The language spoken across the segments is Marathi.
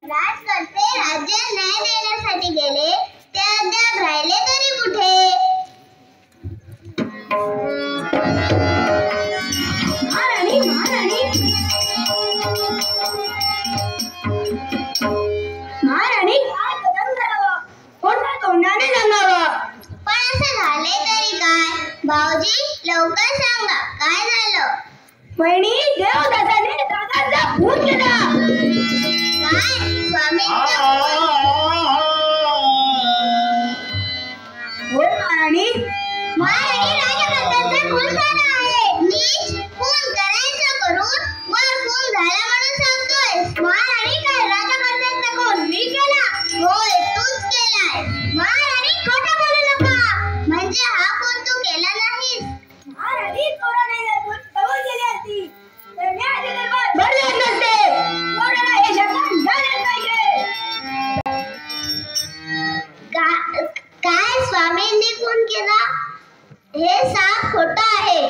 राजकर्ते राज्य न्याय देण्यासाठी गेले, ते अद्याप राहिले तरी कुठे? महाराणी महाराणी महाराणी काय कदम करावं, कोणत्या तोंडाने सांगावं? पण असं झाले तरी काय? भाऊजी लवकर सांगा, काय झालं? वहिनी, देवदासाने दादाचा खून केला. काय? स्वामींचा होय महाराणी. महाराणी, राजकर्त्यांचा खून झाला आहे. नीच, खून करायचं करून वर खून झाला म्हणून सांगतोय. महाराणी, काय राजकर्त्यांचा खून मी केला? होय, तूच केलाय. महाराणी, खोटं बोलू नका. म्हणजे हा खून तू केला नाहीस? महाराणी, चोराने जर खून कबूल केली असती तर न्यायाचे दरबार भरलेच नसते. चोराला हे शब्द झालेच पाहिजे. काय स्वामींनी खून केला? हे साफ खोटं आहे.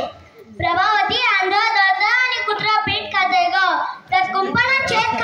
प्रभावती आंधळ दळतं आणि कुत्रा पीठ खाते ग. त्यात कुंपणात छेद